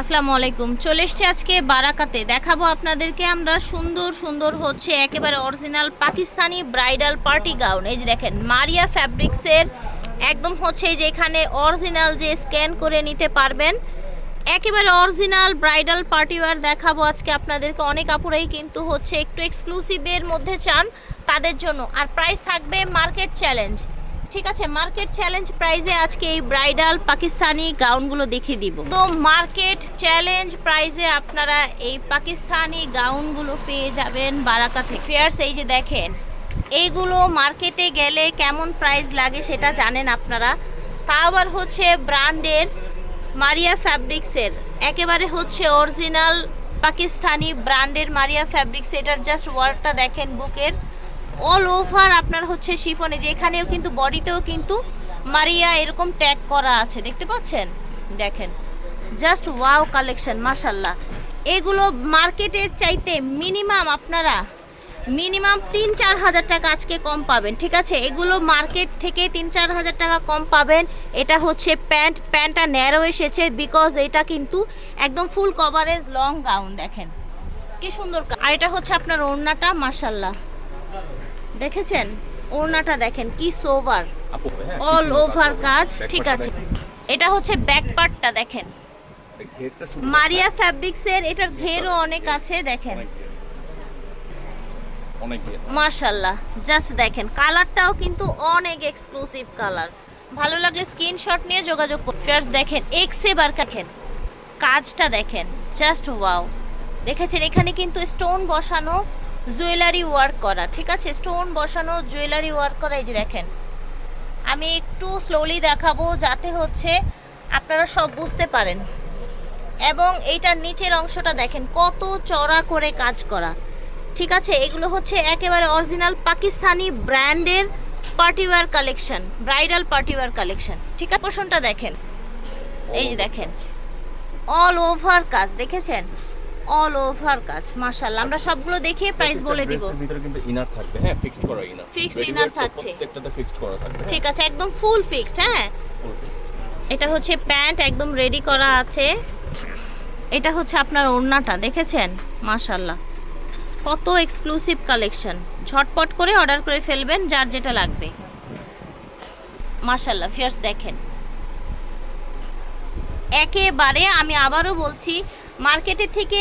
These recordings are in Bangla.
আসসালামু আলাইকুম। চলে এসেছি আজকে বারাকাতে। দেখাবো আপনাদেরকে আমরা সুন্দর সুন্দর হচ্ছে একেবারে original Pakistani bridal party gown. এই যে দেখেন মারিয়া ফ্যাব্রিক্সের একদম হচ্ছে যে এখানে অরিজিনাল যে স্ক্যান করে নিতে পারবেন একেবারে অরিজিনাল ব্রাইডাল পার্টি ওয়্যার দেখাবো আজকে আপনাদেরকে। অনেক আপুরাই কিন্তু হচ্ছে একটু এক্সক্লুসিভের মধ্যে চান তাদের জন্য। আর প্রাইস থাকবে মার্কেট চ্যালেঞ্জ, ঠিক আছে? মার্কেট চ্যালেঞ্জ প্রাইজে আজকে এই ব্রাইডাল পাকিস্তানি গাউনগুলো দেখিয়ে দিব। তো মার্কেট চ্যালেঞ্জ প্রাইজে আপনারা এই পাকিস্তানি গাউনগুলো পেয়ে যাবেন বারাকা থেকে। ফেয়ার্স এই যে দেখেন, এইগুলো মার্কেটে গেলে কেমন প্রাইস লাগে সেটা জানেন আপনারা। তা আবার হচ্ছে ব্র্যান্ডের মারিয়া ফ্যাব্রিক্সের একেবারে হচ্ছে অরিজিনাল পাকিস্তানি ব্র্যান্ডের মারিয়া ফ্যাব্রিক্স। এটার জাস্ট ওয়ার্কটা দেখেন বুকের অল ওভার আপনার হচ্ছে শিফনে, যে এখানেও কিন্তু বডিতেও কিন্তু মারিয়া এরকম ট্যাগ করা আছে, দেখতে পাচ্ছেন? দেখেন জাস্ট ওয়াও কালেকশন মাশাল্লাহ। এগুলো মার্কেটের চাইতে মিনিমাম আপনারা 3-4 হাজার টাকা আজকে কম পাবেন, ঠিক আছে? এগুলো মার্কেট থেকে 3-4 হাজার টাকা কম পাবেন। এটা হচ্ছে প্যান্টটা ন্যারো এসেছে বিকজ এটা কিন্তু একদম ফুল কভারেজ লং গাউন। দেখেন কি সুন্দর। আর এটা হচ্ছে আপনার ওড়নাটা মাশাল্লাহ, দেখেছেন? ওড়নাটা দেখেন কি সোভার, অল ওভার কাজ, ঠিক আছে? এটা হচ্ছে ব্যাক পার্টটা দেখেন মারিয়া ফ্যাব্রিক্সের। এটার ঘেরও অনেক আছে, দেখেন মাশাল্লাহ। জাস্ট দেখেন কালারটাও কিন্তু অনেক এক্সক্লুসিভ কালার। ভালো লাগলে স্ক্রিনশট নিয়ে যোগাযোগ করুন। ফার্স্ট দেখেন এক্সেবার দেখেন কাজটা, দেখেন জাস্ট ওয়াও। দেখেছেন এখানে কিন্তু স্টোন বসানো, জুয়েলারি ওয়ার্ক করা, ঠিক আছে? স্টোন বসানো জুয়েলারি ওয়ার্ক করা। এই যে দেখেন, আমি একটু স্লোলি দেখাবো যাতে হচ্ছে আপনারা সব বুঝতে পারেন। এবং এইটার নিচের অংশটা দেখেন কত চড়া করে কাজ করা, ঠিক আছে? এগুলো হচ্ছে একেবারে অরিজিনাল পাকিস্তানি ব্র্যান্ডের party wear collection, bridal party wear collection, ঠিক আছে? পোর্শনটা দেখেন, এই যে দেখেন অল ওভার কাজ, দেখেছেন? অল ওভার কাজ মাশাআল্লাহ। আমরা সবগুলো দেখিয়ে প্রাইস বলে দিব। এর ভিতরে কিন্তু ইনার থাকবে, হ্যাঁ ফিক্সড করা ইনার, ফিক্সড ইনার থাকছে, প্রত্যেকটাতে ফিক্সড করা থাকবে, ঠিক আছে? একদম ফুল ফিক্সড, হ্যাঁ ফুল ফিক্সড। এটা হচ্ছে প্যান্ট একদম রেডি করা আছে। এটা হচ্ছে আপনার ওড়নাটা, দেখেছেন মাশাআল্লাহ কত এক্সক্লুসিভ কালেকশন। ঝটপট করে অর্ডার করে ফেলবেন যার যেটা লাগবে মাশাআল্লাহ। ফিয়ার্স দেখেন একেবারে আমি আবারও বলছি মার্কেটে থেকে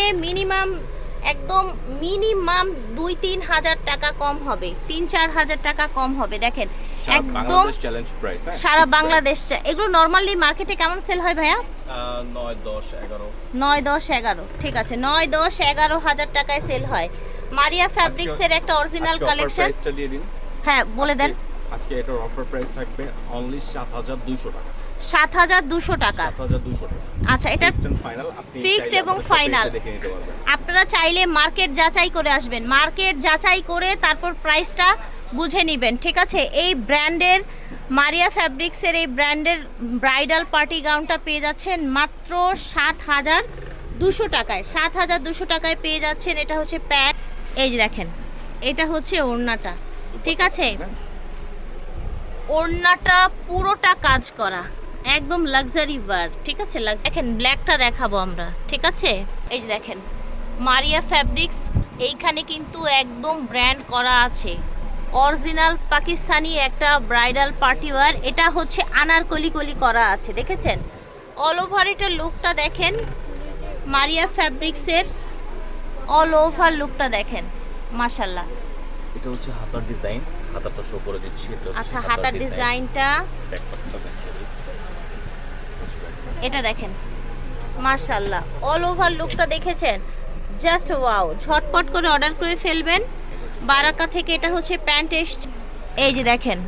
একদম মিনিমাম 2-3 হাজার টাকা কম হবে, 3-4 হাজার টাকা কম হবে। দেখেন একদম চ্যালেঞ্জ প্রাইস, সারা বাংলাদেশ। এগুলো নরমালি মার্কেটে কেমন সেল হয় ভাইয়া? 9-10-11, ঠিক আছে? 9-10-11 হাজার টাকায় সেল হয়। মারিয়া ফ্যাব্রিক্সের একটা অরিজিনাল কালেকশন। হ্যাঁ বলে দেন। আজকে এটার অফার প্রাইস থাকবে অনলি 7200 টাকা। 7200 টাকা, 7200 টাকা। আচ্ছা এটা ফাইনাল, আপনি ফিক্সড এবং ফাইনাল। দেখে নিতে পারবেন। আপনারা চাইলে মার্কেট যাচাই করে আসবেন, মার্কেট যাচাই করে তারপর প্রাইসটা বুঝে নেবেন, ঠিক আছে? এই ব্র্যান্ডের মারিয়া ফ্যাব্রিক্সের এই ব্র্যান্ডের ব্রাইডাল পার্টি গাউনটা পেয়ে যাচ্ছেন মাত্র 7200 টাকায়। 7200 টাকায় পেয়ে যাচ্ছেন। এটা হচ্ছে প্যাক, এই যে দেখেন এটা হচ্ছে ওড়নাটা, ঠিক আছে? ওড়নাটা পুরোটা কাজ করা, একদম লাক্সারি ওয়ার্ক, ঠিক আছে? দেখেন ব্ল্যাকটা দেখাবো আমরা, ঠিক আছে? এই যে দেখেন মারিয়া ফ্যাব্রিক্স, এইখানে কিন্তু একদম ব্র্যান্ড করা আছে, অরিজিনাল পাকিস্তানি একটা ব্রাইডাল পার্টি ওয়্যার। এটা হচ্ছে আনারকলি করা আছে, দেখেছেন? অল ওভার এটার লুকটা দেখেন, মারিয়া ফ্যাব্রিক্সের অল ওভার লুকটা দেখেন মাশাআল্লাহ। এটা হচ্ছে হাতার ডিজাইন, হাতাটা শো করে দিচ্ছি। আচ্ছা হাতার ডিজাইনটা এটা দেখেন মাশাআল্লাহ, অল ওভার লুকটা দেখেছেন? Just wow. ঝটপট করে অর্ডার করে ফেলবেন বারাকা থেকে। এটা হচ্ছে প্যান্ট এসছে, এই যে দেখেন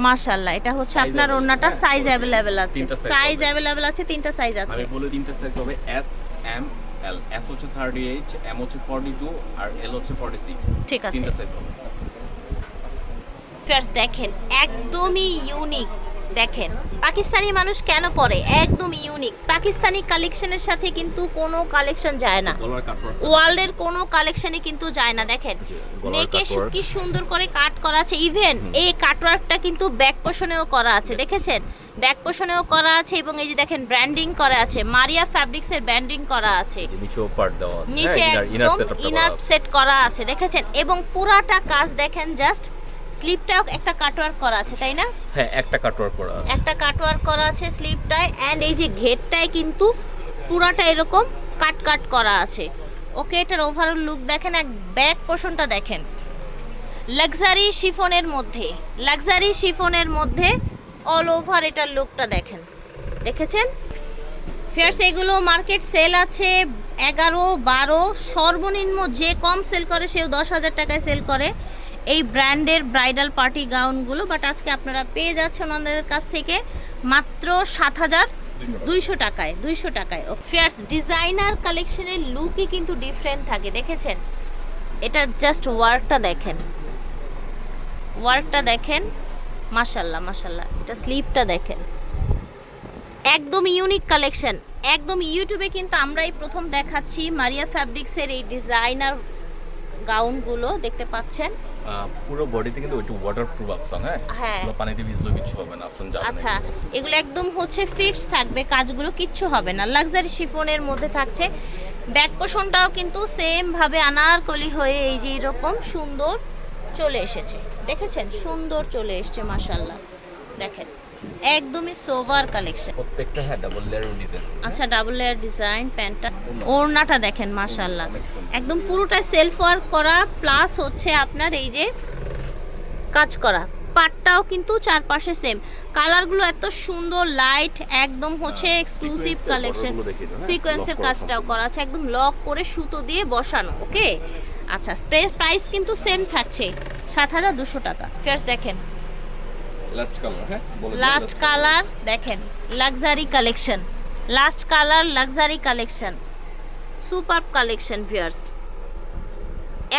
মাশাআল্লাহ। এটা হচ্ছে আপনার ওড়নাটা, সাইজ अवेलेबल আছে, সাইজ अवेलेबल আছে, 3টা সাইজ আছে। আমি বলে 3টা সাইজ হবে S, M, L। S হচ্ছে 38, M হচ্ছে 42 আর L হচ্ছে 46, ঠিক আছে? 3টা সাইজ হবে। ফার্স্ট দেখেন একদমই ইউনিক, দেখেন পাকিস্তানি মানুষ কেন পরে, একদম ইউনিক। পাকিস্তানি কালেকশনের সাথে কিন্তু কোনো কালেকশন যায় না, গলার কাটওয়ার্ক ওয়ার্ল্ডের কোনো কালেকশনে কিন্তু যায় না। দেখেন গলার নেকে কাটওয়ার্ক। কি সুন্দর করে কাট করা আছে, ইভেন এই কাটওয়ার্কটা কিন্তু ব্যাক পোর্শনেও করা আছে, দেখেছেন ব্যাক পোর্শনেও করা আছে, এবং এই যে দেখেন ব্র্যান্ডিং করা আছে, মারিয়া ফ্যাব্রিক্সের ব্র্যান্ডিং করা আছে, নিচেও পার্ট দেওয়া আছে, নিচে একদম ইনার সেট করা আছে, দেখেছেন। এবং পুরাটা কাজ দেখেন, জাস্ট স্লিপটাও একটা কাটওয়ার্ক করা আছে, তাই না? হ্যাঁ, একটা কাটওয়ার্ক করা আছে। একটা কাটওয়ার্ক করা আছে স্লিপটায়, অ্যান্ড এই যে ঘেরটায় কিন্তু পুরাটা এরকম কাট কাট করা আছে। ওকে, এটার ওভারঅল লুক দেখেন, এক ব্যাক পোর্শনটা দেখেন, লাক্সারি শিফনের মধ্যে, লাক্সারি শিফনের মধ্যে অল ওভার এটার লুকটা দেখেন, দেখেছেন ফিয়ার্স। এগুলো মার্কেট সেল আছে 11-12, সর্বনিম্ন যে কম সেল করে সেও 10,000 টাকায় সেল করে এই ব্র্যান্ডের ব্রাইডাল পার্টি গাউনগুলো। বাট আজকে আপনারা পেয়ে যাচ্ছেন ওনাদের কাছ থেকে মাত্র 7,200 টাকায়, 200 টাকায়। ফিয়ার্স ডিজাইনার কালেকশনের লুকই কিন্তু ডিফারেন্ট থাকে, দেখেছেন। এটা জাস্ট ওয়ার্কটা দেখেন, ওয়ার্কটা দেখেন, মাশাল্লাহ মাশাল্লাহ। এটা স্লিপটা দেখেন, একদম ইউনিক কালেকশন। একদম ইউটিউবে কিন্তু আমরাই প্রথম দেখাচ্ছি মারিয়া ফ্যাব্রিক্সের এই ডিজাইনার গাউনগুলো, দেখতে পাচ্ছেন। পুরো বডিতে কিন্তু একটু ওয়াটারপ্রুফ অপশন। হ্যাঁ। কোনো পানিতে ভিজলেও কিছু হবে না, অপশন যাবে না। আচ্ছা, এগুলো একদম হচ্ছে ফিক্স থাকবে, কাজগুলো কিচ্ছু হবে না, লাক্সারি শিফনের মধ্যে থাকছে। ব্যাক পোর্শনটাও কিন্তু সেম ভাবে আনারকলি হয়ে এই যে এরকম সুন্দর চলে এসেছে, দেখেছেন সুন্দর চলে এসেছে মাশাল্লাহ। দেখেন একদমই সোভার কালেকশন, প্রত্যেকটা হ্যাঁ ডাবল লেয়ার ডিজাইন। আচ্ছা ডাবল লেয়ার ডিজাইন। প্যান্টটা, ওড়নাটা দেখেন মাশাল্লাহ, একদম পুরোটা সেলফ ওয়ার্ক করা, প্লাস হচ্ছে আপনার এই যে কাজ করা। পাটটাও কিন্তু চারপাশে সেম, কালারগুলো এত সুন্দর লাইট, একদম হচ্ছে এক্সক্লুসিভ কালেকশন। সিকোয়েন্সের কাজটাও করা আছে, একদম লক করে সুতো দিয়ে বসানো। ওকে, আচ্ছা প্রাইস কিন্তু সেম থাকছে 7,200 টাকা। ফিয়ার্স দেখেন লাস্ট কালার, হ্যাঁ লাস্ট কালার দেখেন, luxury collection, last colour luxury collection, super collection viewers.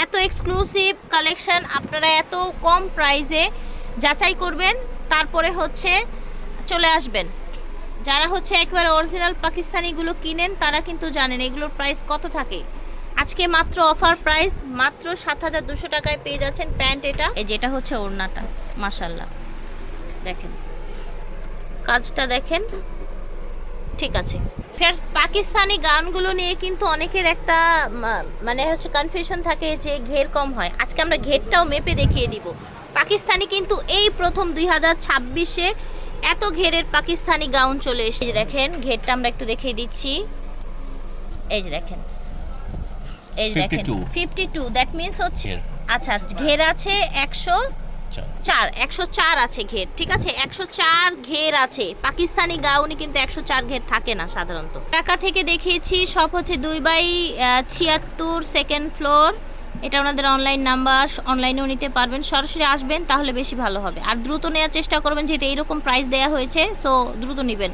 এত এক্সক্লুসিভ কালেকশন আপনারা এত কম প্রাইসে যাচাই করবেন, তারপরে হচ্ছে চলে আসবেন। যারা হচ্ছে একবারে অরিজিনাল পাকিস্তানিগুলো কিনেন তারা কিন্তু জানেন এগুলোর প্রাইস কত থাকে। আজকে মাত্র অফার প্রাইস মাত্র 7,200 টাকায় পেয়ে যাচ্ছেন প্যান্ট। এটা এই যেটা হচ্ছে ওড়নাটা, মাশাল্লাহ দেখেন কাজটা দেখেন, ঠিক আছে। ফের পাকিস্তানি গানগুলো নিয়ে কিন্তু অনেকের একটা মানে হচ্ছে কনফিউশন থাকে যে ঘের কম হয়। আজকে আমরা ঘেরটাও মেপে দেখিয়ে দিব। পাকিস্তানি কিন্তু এই প্রথম 2026-এ এত ঘেরের পাকিস্তানি গাউন চলে এসেছে। দেখেন ঘেরটা আমরা একটু দেখিয়ে দিচ্ছি, এই যে দেখেন, এই যে দেখেন 52, দ্যাট মিন্স হচ্ছে আচ্ছা ঘের আছে 104 আছে ঘের, ঠিক আছে 104 ঘের আছে। পাকিস্তানি গাউনে কিন্তু 104 ঘের থাকে না সাধারণত। ঢাকা থেকে দেখিয়েছি, সব হচ্ছে 2/76 সেকেন্ড ফ্লোর। এটা ওনাদের অনলাইন নাম্বার, অনলাইনেও নিতে পারবেন, সরাসরি আসবেন তাহলে বেশি ভালো হবে। আর দ্রুত নেওয়ার চেষ্টা করবেন, যেহেতু এইরকম প্রাইস দেওয়া হয়েছে, সো দ্রুত নেবেন।